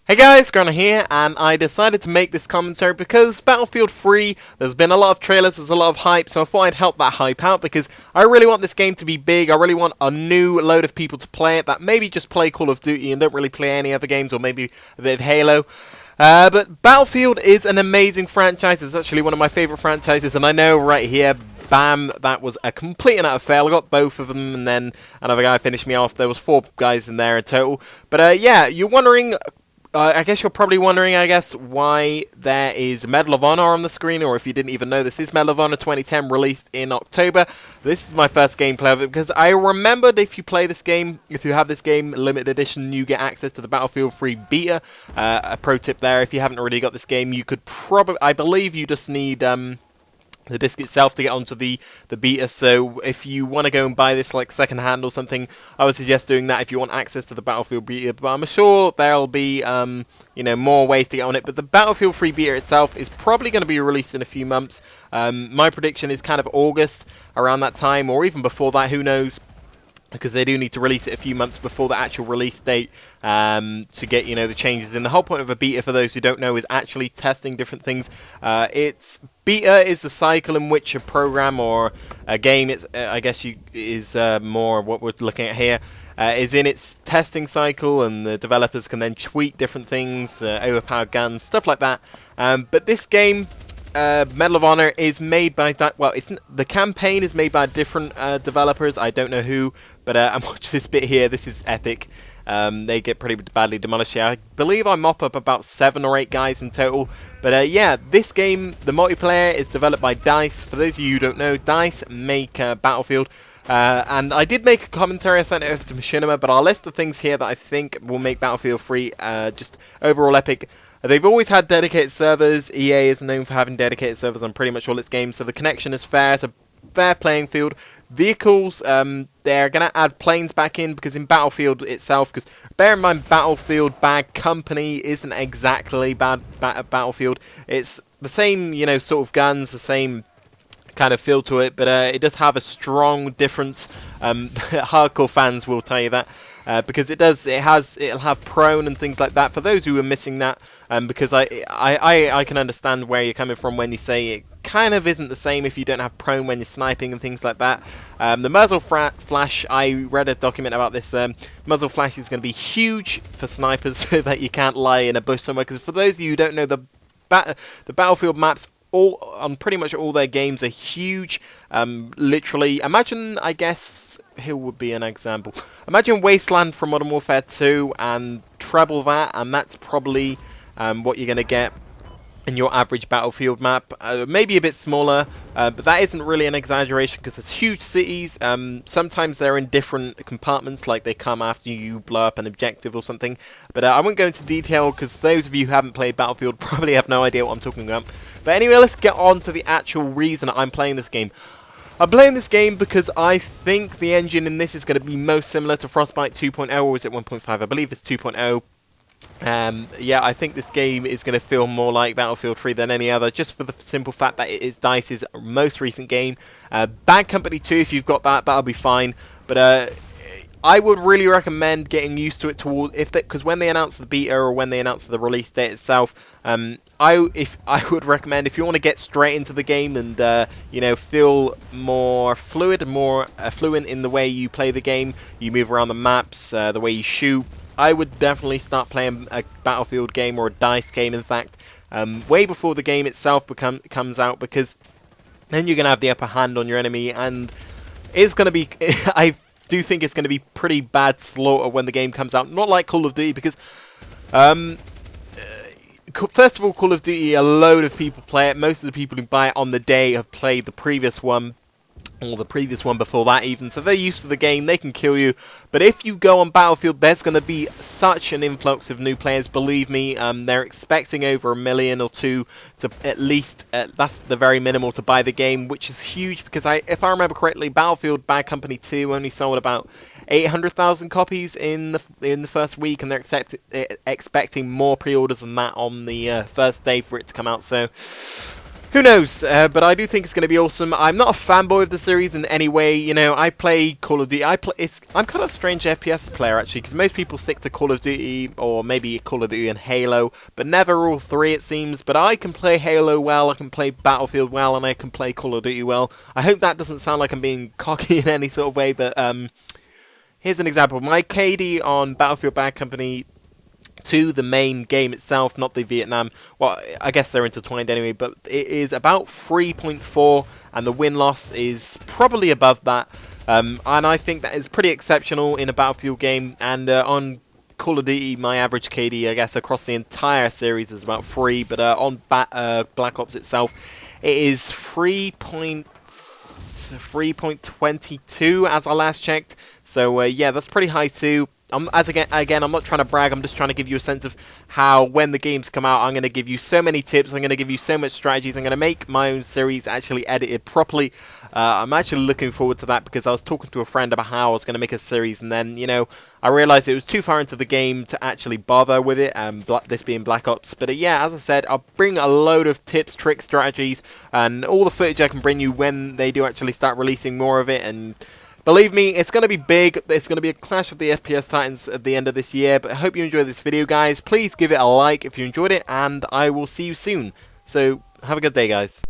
Hey guys, Grana here, and I decided to make this commentary because Battlefield 3, there's been a lot of trailers, there's a lot of hype, so I thought I'd help that hype out because I really want this game to be big. I really want a new load of people to play it that maybe just play Call of Duty and don't really play any other games, or maybe a bit of Halo. But Battlefield is an amazing franchise. It's actually one of my favourite franchises, and I know right here, bam, that was a complete and utter fail. I got both of them, and then another guy finished me off. There was 4 guys in there in total. But yeah, you're wondering... I guess you're probably wondering, why there is Medal of Honor on the screen, or if you didn't even know, this is Medal of Honor 2010, released in October. This is my first gameplay of it, because I remembered if you play this game, if you have this game, limited edition, you get access to the Battlefield 3 beta. A pro tip there, if you haven't already got this game, you could probably, I believe you just need... the disc itself to get onto the beta, so if you want to go and buy this like second hand or something, I would suggest doing that if you want access to the Battlefield beta, but I'm sure there'll be more ways to get on it. But the Battlefield 3 beta itself is probably going to be released in a few months. My prediction is kind of August, around that time, or even before that, who knows, because they do need to release it a few months before the actual release date to get, the changes in. The whole point of a beta, for those who don't know, is actually testing different things. Beta is the cycle in which a program or a game, is more what we're looking at here, is in its testing cycle, and the developers can then tweak different things, overpowered guns, stuff like that. But this game... Medal of Honor is made by... the campaign is made by different developers. I don't know who, but I'm watching this bit here. This is epic. They get pretty badly demolished here. I believe I mop up about 7 or 8 guys in total. But yeah, this game, the multiplayer, is developed by DICE. For those of you who don't know, DICE make Battlefield. And I did make a commentary, I sent it over to Machinima, but I'll list the things here that I think will make Battlefield 3 just overall epic. They've always had dedicated servers. EA is known for having dedicated servers on pretty much all its games, so the connection is fair. It's a fair playing field. Vehicles, they're going to add planes back in, because in Battlefield itself, because bear in mind, Battlefield Bad Company isn't exactly Battlefield. It's the same, sort of guns, the same kind of feel to it, but it does have a strong difference. Hardcore fans will tell you that. Because it'll have prone and things like that. For those who are missing that, because I can understand where you're coming from when you say it kind of isn't the same if you don't have prone when you're sniping and things like that. The muzzle flash, I read a document about this. Muzzle flash is going to be huge for snipers, so that you can't lie in a bush somewhere. Because for those of you who don't know, the Battlefield maps, on pretty much all their games, are huge. Literally, imagine, I guess, who would be an example? Imagine Wasteland from Modern Warfare 2 and treble that, and that's probably what you're going to get in your average Battlefield map. Maybe a bit smaller, but that isn't really an exaggeration, because it's huge cities. Sometimes they're in different compartments, like they come after you blow up an objective or something. But I won't go into detail, because those of you who haven't played Battlefield probably have no idea what I'm talking about. But anyway, let's get on to the actual reason I'm playing this game. I'm playing this game because I think the engine in this is going to be most similar to Frostbite 2.0, or is it 1.5? I believe it's 2.0. Yeah, I think this game is going to feel more like Battlefield 3 than any other, just for the simple fact that it is DICE's most recent game. Bad Company 2, if you've got that, that'll be fine. But I would really recommend getting used to it because when they announce the beta, or when they announce the release date itself, I would recommend, if you want to get straight into the game and feel more fluid, more fluent in the way you play the game, you move around the maps, the way you shoot, I would definitely start playing a Battlefield game, or a DICE game, in fact, way before the game itself comes out, because then you're going to have the upper hand on your enemy, and it's going to be... I do think it's going to be pretty bad slaughter when the game comes out. Not like Call of Duty, because... first of all, Call of Duty, a load of people play it. Most of the people who buy it on the day have played the previous one, or the previous one before that even, so they're used to the game, they can kill you. But if you go on Battlefield, there's going to be such an influx of new players, believe me. They're expecting over 1 million or 2 to at least, that's the very minimal, to buy the game, which is huge, because if I remember correctly, Battlefield Bad Company 2 only sold about 800,000 copies in the first week, and they're expecting more pre-orders than that on the first day for it to come out. So Who knows, but I do think it's going to be awesome. I'm not a fanboy of the series in any way. You know, I play Call of Duty. I'm kind of a strange FPS player, actually, because most people stick to Call of Duty, or maybe Call of Duty and Halo, but never all three, it seems. But I can play Halo well, I can play Battlefield well, and I can play Call of Duty well. I hope that doesn't sound like I'm being cocky in any sort of way, but here's an example. My KD on Battlefield Bad Company 2, the main game itself, not the Vietnam. Well, I guess they're intertwined anyway, but it is about 3.4, and the win-loss is probably above that. And I think that is pretty exceptional in a Battlefield game. And on Call of Duty, my average KD, I guess, across the entire series is about 3, but on Black Ops itself, it is 3.22 as I last checked. So yeah, that's pretty high too. Again, I'm not trying to brag, I'm just trying to give you a sense of how, when the games come out, I'm going to give you so many tips, I'm going to give you so much strategies, I'm going to make my own series actually edited properly. I'm actually looking forward to that, because I was talking to a friend about how I was going to make a series, and then, you know, I realised it was too far into the game to actually bother with it, this being Black Ops. But yeah, as I said, I'll bring a load of tips, tricks, strategies, and all the footage I can bring you when they do actually start releasing more of it. And believe me, it's going to be big. It's going to be a clash of the FPS titans at the end of this year. But I hope you enjoyed this video, guys. Please give it a like if you enjoyed it, and I will see you soon. So, have a good day, guys.